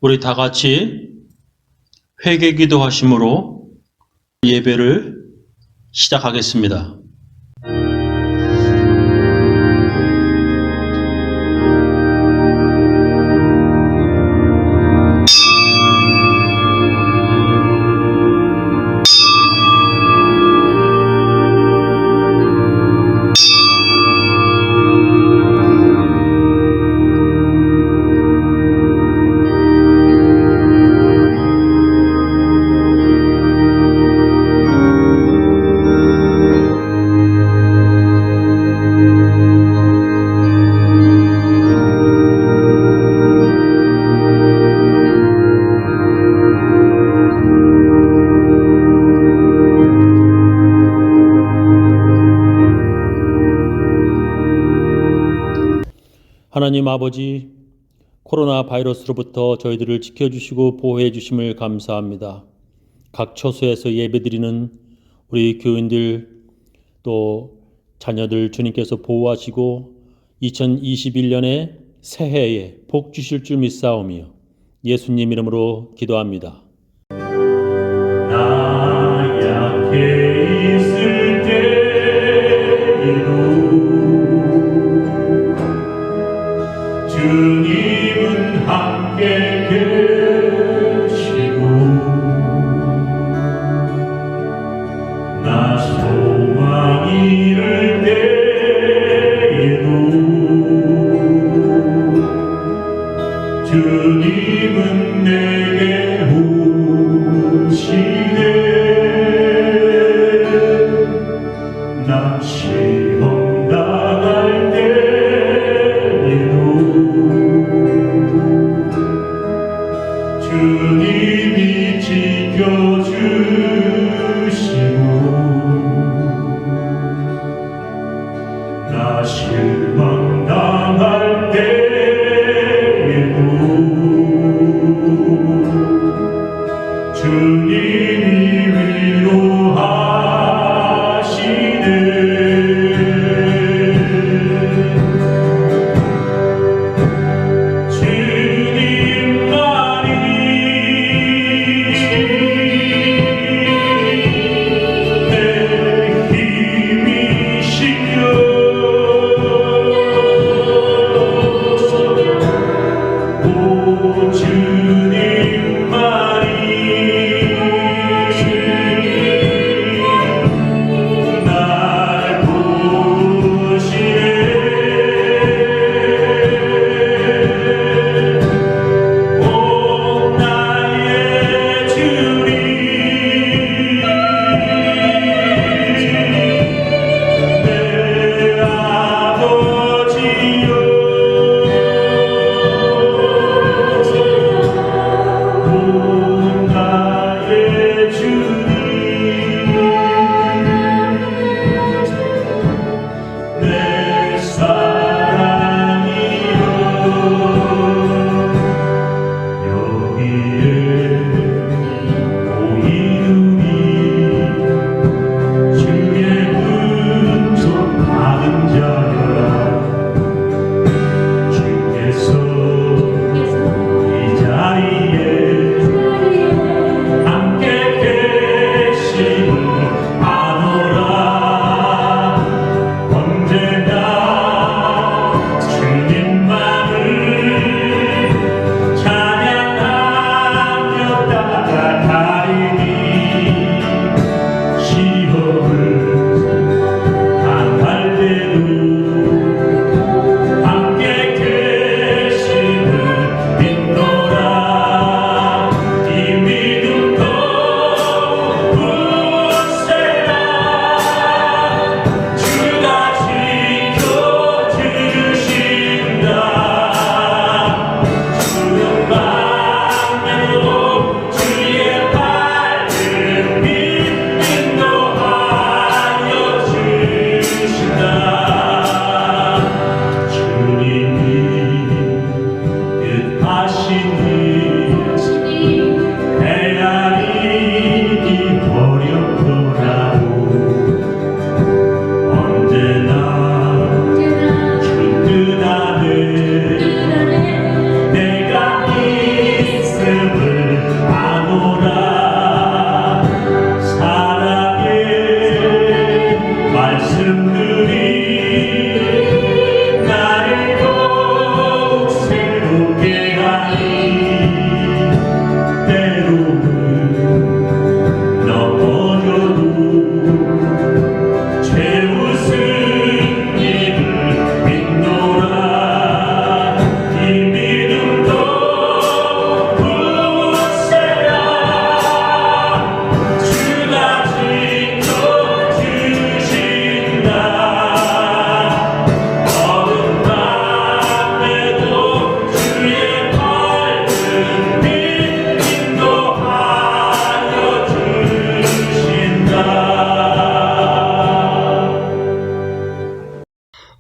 우리 다 같이 회개기도 하심으로 예배를 시작하겠습니다. 하나님 아버지, 코로나 바이러스로부터 저희들을 지켜주시고 보호해 주심을 감사합니다. 각 처소에서 예배드리는 우리 교인들 또 자녀들 주님께서 보호하시고 2021년의 새해에 복 주실 줄 믿사오며 예수님 이름으로 기도합니다. 나 약해 있을 때에도 주님은 함께 계시고 나 소망이 이를 때에도 주님은 내게 오시네. 나 시험 당할 주님이 지켜주시고 나 실망당할 때에도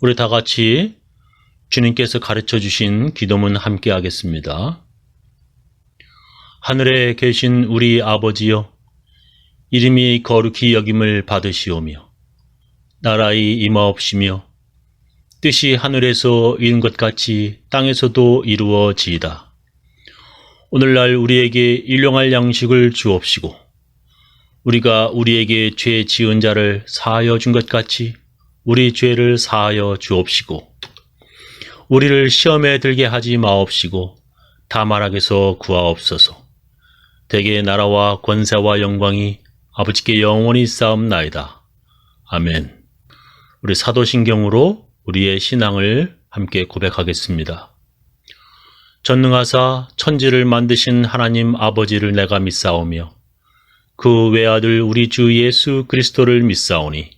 우리 다 같이 주님께서 가르쳐 주신 기도문 함께 하겠습니다. 하늘에 계신 우리 아버지여, 이름이 거룩히 여김을 받으시오며 나라의 임하옵시며 뜻이 하늘에서 이룬 것 같이 땅에서도 이루어지이다. 오늘날 우리에게 일용할 양식을 주옵시고 우리가 우리에게 죄 지은 자를 사하여 준 것 같이 우리 죄를 사하여 주옵시고 우리를 시험에 들게 하지 마옵시고 다만 악에서 구하옵소서. 대개 나라와 권세와 영광이 아버지께 영원히 쌓옵나이다. 아멘. 우리 사도신경으로 우리의 신앙을 함께 고백하겠습니다. 전능하사 천지를 만드신 하나님 아버지를 내가 믿사오며 그 외아들 우리 주 예수 그리스도를 믿사오니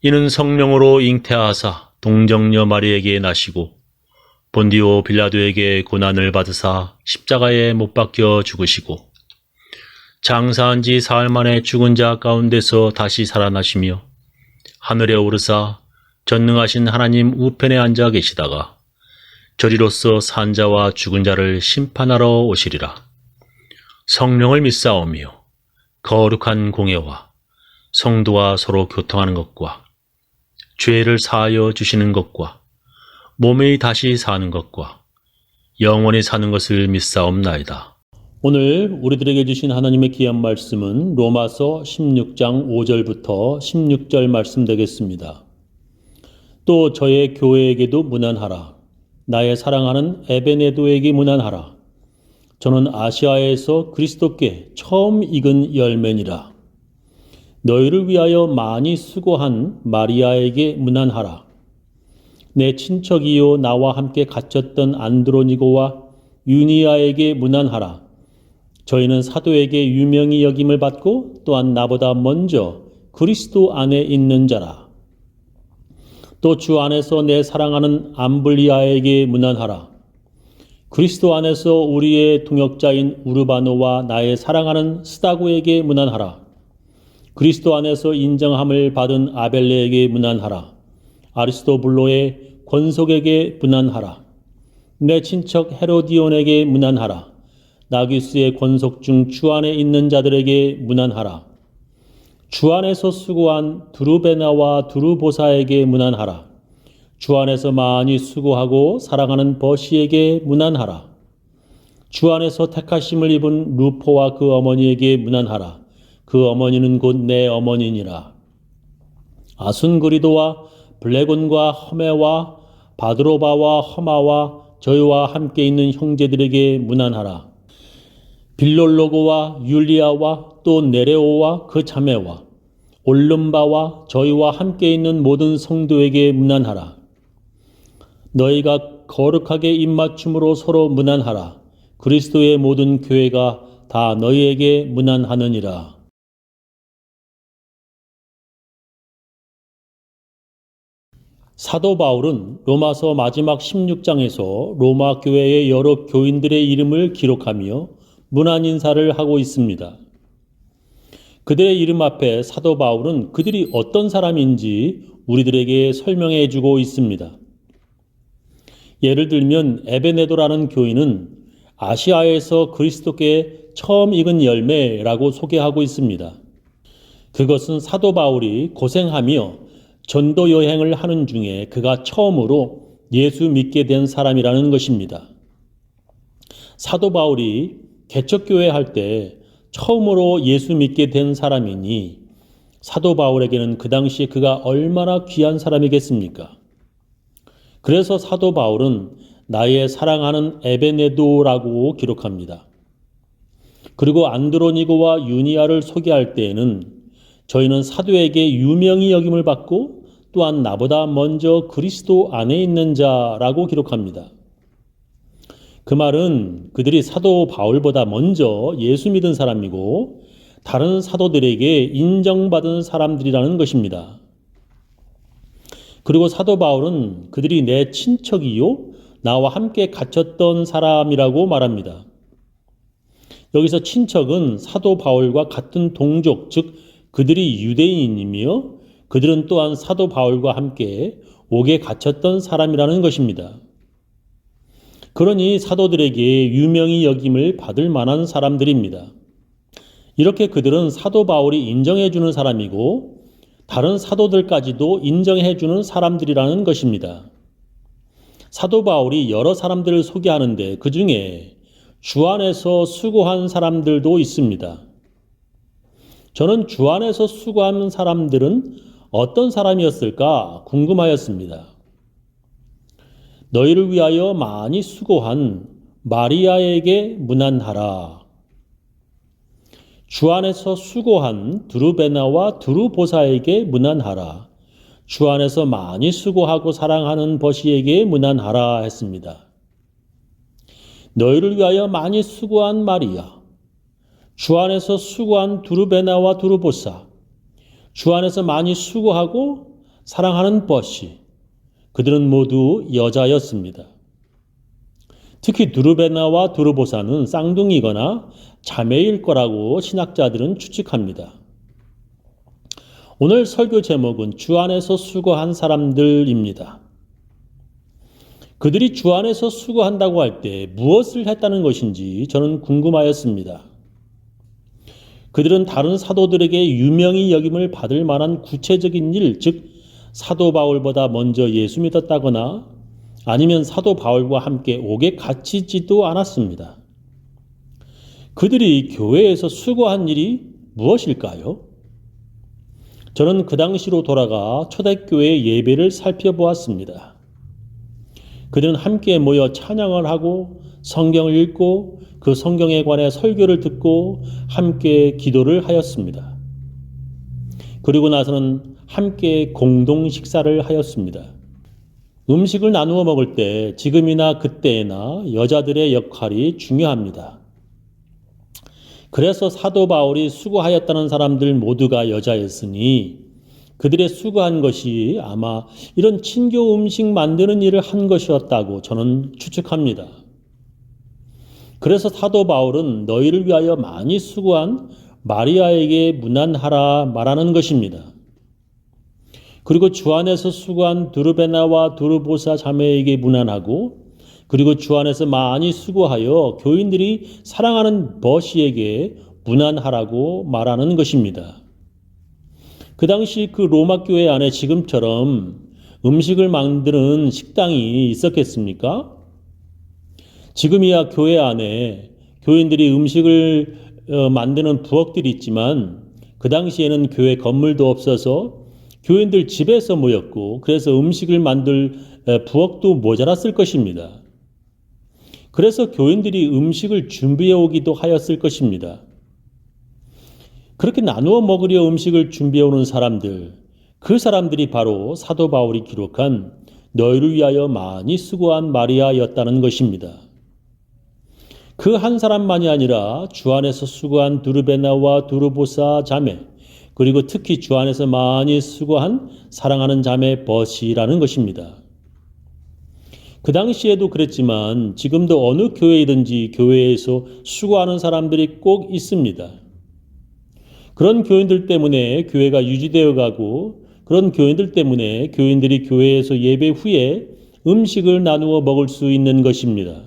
이는 성령으로 잉태하사 동정녀 마리에게 나시고 본디오 빌라도에게 고난을 받으사 십자가에 못 박혀 죽으시고 장사한 지 사흘 만에 죽은 자 가운데서 다시 살아나시며 하늘에 오르사 전능하신 하나님 우편에 앉아 계시다가 저리로서 산 자와 죽은 자를 심판하러 오시리라. 성령을 믿사오며 거룩한 공예와 성도와 서로 교통하는 것과 죄를 사하여 주시는 것과 몸이 다시 사는 것과 영원히 사는 것을 믿사옵나이다. 오늘 우리들에게 주신 하나님의 귀한 말씀은 로마서 16장 5절부터 16절 말씀 되겠습니다. 또 저의 교회에게도 문안하라. 나의 사랑하는 에베네도에게 문안하라. 저는 아시아에서 그리스도께 처음 익은 열매니라. 너희를 위하여 많이 수고한 마리아에게 문안하라. 내 친척이요 나와 함께 갇혔던 안드로니고와 유니아에게 문안하라. 저희는 사도에게 유명히 여김을 받고 또한 나보다 먼저 그리스도 안에 있는 자라. 또 주 안에서 내 사랑하는 암블리아에게 문안하라. 그리스도 안에서 우리의 동역자인 우르바노와 나의 사랑하는 스다고에게 문안하라. 그리스도 안에서 인정함을 받은 아벨레에게 문안하라. 아리스토블로의 권속에게 문안하라. 내 친척 헤로디온에게 문안하라. 나귀스의 권속 중 주 안에 있는 자들에게 문안하라. 주 안에서 수고한 두루베나와 두루보사에게 문안하라. 주 안에서 많이 수고하고 사랑하는 버시에게 문안하라. 주 안에서 택하심을 입은 루포와 그 어머니에게 문안하라. 그 어머니는 곧 내 어머니니라. 아순그리도와 블레곤과 허메와 바드로바와 허마와 저희와 함께 있는 형제들에게 문안하라. 빌롤로고와 율리아와 또 네레오와 그 자매와 올름바와 저희와 함께 있는 모든 성도에게 문안하라. 너희가 거룩하게 입맞춤으로 서로 문안하라. 그리스도의 모든 교회가 다 너희에게 문안하느니라. 사도 바울은 로마서 마지막 16장에서 로마 교회의 여러 교인들의 이름을 기록하며 문안 인사를 하고 있습니다. 그들의 이름 앞에 사도 바울은 그들이 어떤 사람인지 우리들에게 설명해 주고 있습니다. 예를 들면 에베네도라는 교인은 아시아에서 그리스도께 처음 익은 열매라고 소개하고 있습니다. 그것은 사도 바울이 고생하며 전도 여행을 하는 중에 그가 처음으로 예수 믿게 된 사람이라는 것입니다. 사도 바울이 개척교회 할 때 처음으로 예수 믿게 된 사람이니 사도 바울에게는 그 당시에 그가 얼마나 귀한 사람이겠습니까? 그래서 사도 바울은 나의 사랑하는 에베네도라고 기록합니다. 그리고 안드로니고와 유니아를 소개할 때에는 저희는 사도에게 유명히 여김을 받고 또한 나보다 먼저 그리스도 안에 있는 자라고 기록합니다. 그 말은 그들이 사도 바울보다 먼저 예수 믿은 사람이고 다른 사도들에게 인정받은 사람들이라는 것입니다. 그리고 사도 바울은 그들이 내 친척이요 나와 함께 갇혔던 사람이라고 말합니다. 여기서 친척은 사도 바울과 같은 동족, 즉 그들이 유대인이며 그들은 또한 사도 바울과 함께 옥에 갇혔던 사람이라는 것입니다. 그러니 사도들에게 유명히 여김을 받을 만한 사람들입니다. 이렇게 그들은 사도 바울이 인정해주는 사람이고 다른 사도들까지도 인정해주는 사람들이라는 것입니다. 사도 바울이 여러 사람들을 소개하는데 그 중에 주 안에서 수고한 사람들도 있습니다. 저는 주 안에서 수고하는 사람들은 어떤 사람이었을까 궁금하였습니다. 너희를 위하여 많이 수고한 마리아에게 문안하라. 주 안에서 수고한 두루베나와 두루보사에게 문안하라. 주 안에서 많이 수고하고 사랑하는 버시에게 문안하라 했습니다. 너희를 위하여 많이 수고한 마리아, 주 안에서 수고한 두루베나와 두루보사, 주 안에서 많이 수고하고 사랑하는 버시, 그들은 모두 여자였습니다. 특히 두루베나와 두루보사는 쌍둥이거나 자매일 거라고 신학자들은 추측합니다. 오늘 설교 제목은 주 안에서 수고한 사람들입니다. 그들이 주 안에서 수고한다고 할 때 무엇을 했다는 것인지 저는 궁금하였습니다. 그들은 다른 사도들에게 유명히 여김을 받을 만한 구체적인 일, 즉 사도 바울보다 먼저 예수 믿었다거나 아니면 사도 바울과 함께 옥에 갇히지도 않았습니다. 그들이 교회에서 수고한 일이 무엇일까요? 저는 그 당시로 돌아가 초대교회 예배를 살펴보았습니다. 그들은 함께 모여 찬양을 하고 성경을 읽고 그 성경에 관해 설교를 듣고 함께 기도를 하였습니다. 그리고 나서는 함께 공동 식사를 하였습니다. 음식을 나누어 먹을 때 지금이나 그때나 여자들의 역할이 중요합니다. 그래서 사도 바울이 수고하였다는 사람들 모두가 여자였으니 그들의 수고한 것이 아마 이런 친교 음식 만드는 일을 한 것이었다고 저는 추측합니다. 그래서 사도 바울은 너희를 위하여 많이 수고한 마리아에게 문안하라 말하는 것입니다. 그리고 주 안에서 수고한 두루베나와 두루보사 자매에게 문안하고 그리고 주 안에서 많이 수고하여 교인들이 사랑하는 버시에게 문안하라고 말하는 것입니다. 그 당시 그 로마 교회 안에 지금처럼 음식을 만드는 식당이 있었겠습니까? 지금이야 교회 안에 교인들이 음식을 만드는 부엌들이 있지만 그 당시에는 교회 건물도 없어서 교인들 집에서 모였고 그래서 음식을 만들 부엌도 모자랐을 것입니다. 그래서 교인들이 음식을 준비해 오기도 하였을 것입니다. 그렇게 나누어 먹으려 음식을 준비해 오는 사람들, 그 사람들이 바로 사도 바울이 기록한 너희를 위하여 많이 수고한 마리아였다는 것입니다. 그 한 사람만이 아니라 주 안에서 수고한 두루베나와 두루보사 자매, 그리고 특히 주 안에서 많이 수고한 사랑하는 자매 버시라는 것입니다. 그 당시에도 그랬지만 지금도 어느 교회이든지 교회에서 수고하는 사람들이 꼭 있습니다. 그런 교인들 때문에 교회가 유지되어 가고 그런 교인들 때문에 교인들이 교회에서 예배 후에 음식을 나누어 먹을 수 있는 것입니다.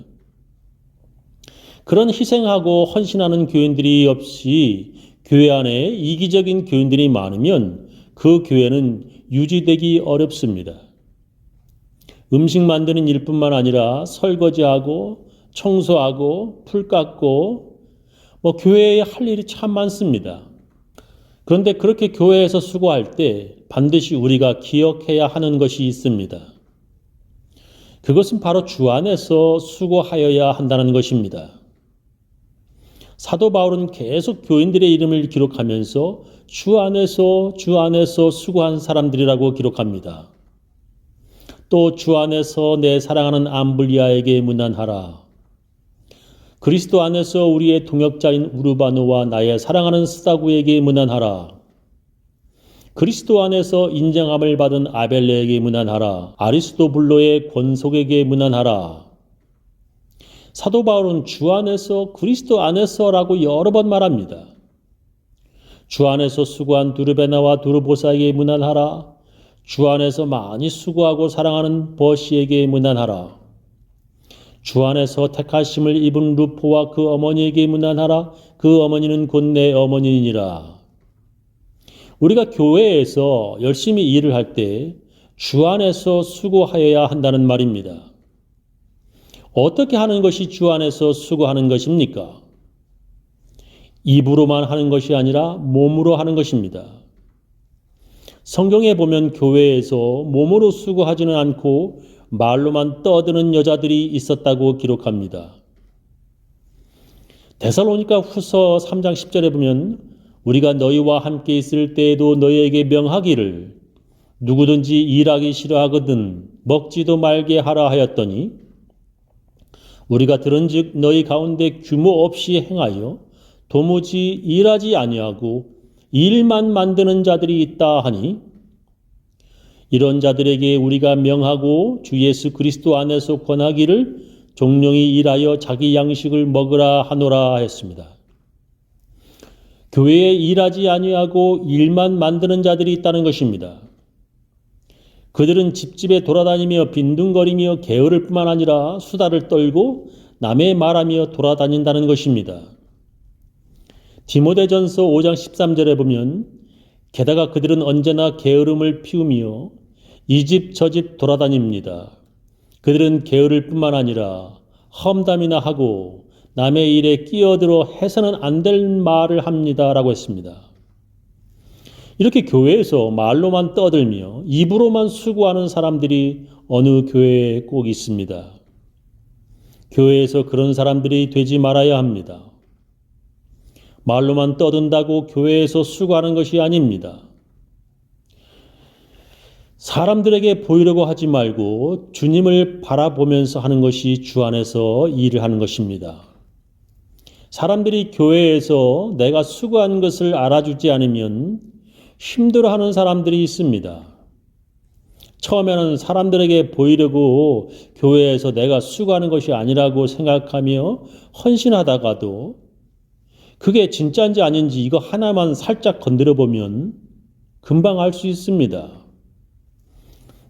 그런 희생하고 헌신하는 교인들이 없이 교회 안에 이기적인 교인들이 많으면 그 교회는 유지되기 어렵습니다. 음식 만드는 일뿐만 아니라 설거지하고 청소하고 풀 깎고 교회에 할 일이 참 많습니다. 그런데 그렇게 교회에서 수고할 때 반드시 우리가 기억해야 하는 것이 있습니다. 그것은 바로 주 안에서 수고하여야 한다는 것입니다. 사도 바울은 계속 교인들의 이름을 기록하면서 주 안에서 수고한 사람들이라고 기록합니다. 또 주 안에서 내 사랑하는 암블리아에게 문안하라. 그리스도 안에서 우리의 동역자인 우르바노와 나의 사랑하는 스다구에게 문안하라. 그리스도 안에서 인정함을 받은 아벨레에게 문안하라. 아리스도블로의 권속에게 문안하라. 사도 바울은 주 안에서 그리스도 안에서라고 여러 번 말합니다. 주 안에서 수고한 두르베나와 두르보사에게 문안하라. 주 안에서 많이 수고하고 사랑하는 버시에게 문안하라. 주 안에서 택하심을 입은 루포와 그 어머니에게 문안하라. 그 어머니는 곧 내 어머니니라. 우리가 교회에서 열심히 일을 할 때 주 안에서 수고하여야 한다는 말입니다. 어떻게 하는 것이 주 안에서 수고하는 것입니까? 입으로만 하는 것이 아니라 몸으로 하는 것입니다. 성경에 보면 교회에서 몸으로 수고하지는 않고 말로만 떠드는 여자들이 있었다고 기록합니다. 데살로니가 후서 3장 10절에 보면 우리가 너희와 함께 있을 때에도 너희에게 명하기를 누구든지 일하기 싫어하거든 먹지도 말게 하라 하였더니 우리가 들은즉 너희 가운데 규모 없이 행하여 도무지 일하지 아니하고 일만 만드는 자들이 있다 하니 이런 자들에게 우리가 명하고 주 예수 그리스도 안에서 권하기를 종용이 일하여 자기 양식을 먹으라 하노라 했습니다. 교회에 일하지 아니하고 일만 만드는 자들이 있다는 것입니다. 그들은 집집에 돌아다니며 빈둥거리며 게으를 뿐만 아니라 수다를 떨고 남의 말하며 돌아다닌다는 것입니다. 디모데전서 5장 13절에 보면 게다가 그들은 언제나 게으름을 피우며 이 집 저 집 돌아다닙니다. 그들은 게으를 뿐만 아니라 험담이나 하고 남의 일에 끼어들어 해서는 안 될 말을 합니다. 라고 했습니다. 이렇게 교회에서 말로만 떠들며 입으로만 수고하는 사람들이 어느 교회에 꼭 있습니다. 교회에서 그런 사람들이 되지 말아야 합니다. 말로만 떠든다고 교회에서 수고하는 것이 아닙니다. 사람들에게 보이려고 하지 말고 주님을 바라보면서 하는 것이 주 안에서 일을 하는 것입니다. 사람들이 교회에서 내가 수고한 것을 알아주지 않으면 힘들어하는 사람들이 있습니다. 처음에는 사람들에게 보이려고 교회에서 내가 수고하는 것이 아니라고 생각하며 헌신하다가도 그게 진짜인지 아닌지 이거 하나만 살짝 건드려 보면 금방 알 수 있습니다.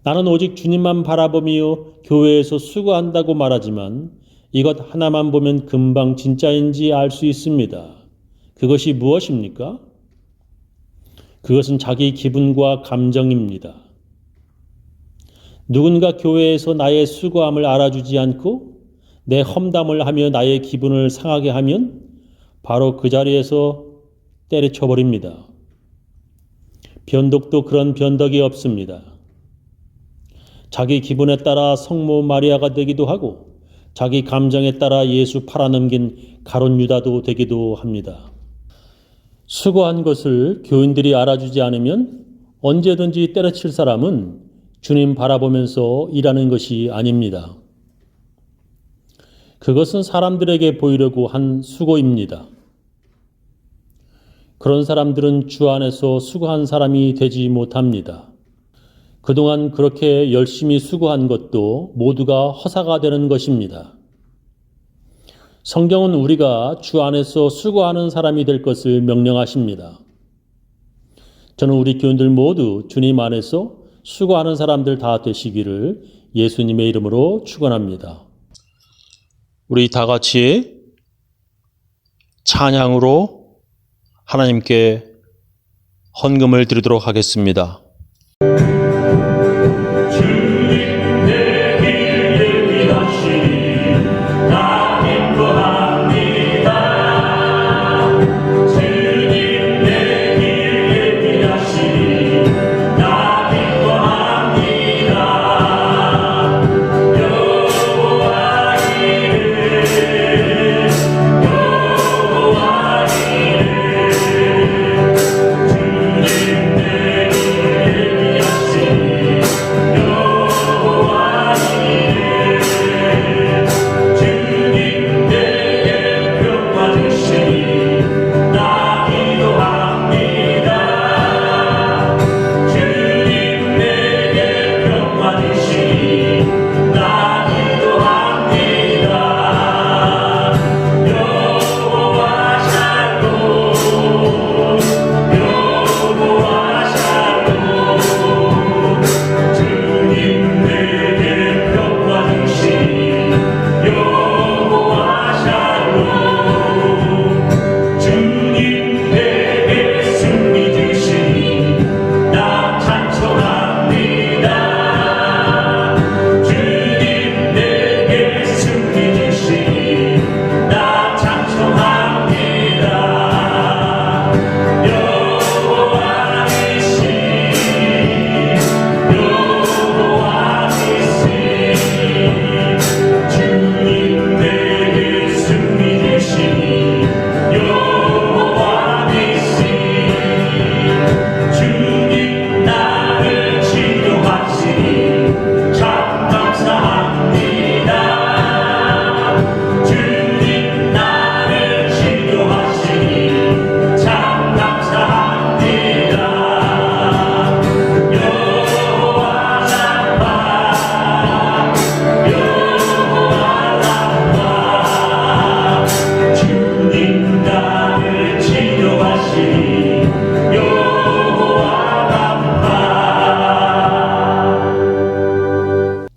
나는 오직 주님만 바라보며 교회에서 수고한다고 말하지만 이것 하나만 보면 금방 진짜인지 알 수 있습니다. 그것이 무엇입니까? 그것은 자기 기분과 감정입니다. 누군가 교회에서 나의 수고함을 알아주지 않고 내 험담을 하며 나의 기분을 상하게 하면 바로 그 자리에서 때려쳐버립니다. 변덕도 그런 변덕이 없습니다. 자기 기분에 따라 성모 마리아가 되기도 하고 자기 감정에 따라 예수 팔아넘긴 가룟 유다도 되기도 합니다. 수고한 것을 교인들이 알아주지 않으면 언제든지 때려칠 사람은 주님 바라보면서 일하는 것이 아닙니다. 그것은 사람들에게 보이려고 한 수고입니다. 그런 사람들은 주 안에서 수고한 사람이 되지 못합니다. 그동안 그렇게 열심히 수고한 것도 모두가 허사가 되는 것입니다. 성경은 우리가 주 안에서 수고하는 사람이 될 것을 명령하십니다. 저는 우리 교인들 모두 주님 안에서 수고하는 사람들 다 되시기를 예수님의 이름으로 축원합니다. 우리 다 같이 찬양으로 하나님께 헌금을 드리도록 하겠습니다.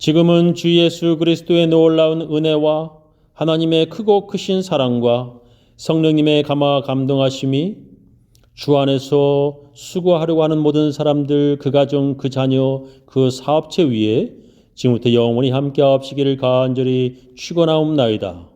지금은 주 예수 그리스도의 놀라운 은혜와 하나님의 크고 크신 사랑과 성령님의 감화 감동하심이 주 안에서 수고하려고 하는 모든 사람들, 그 가정, 그 자녀, 그 사업체 위에 지금부터 영원히 함께하옵시기를 간절히 축원하옵나이다.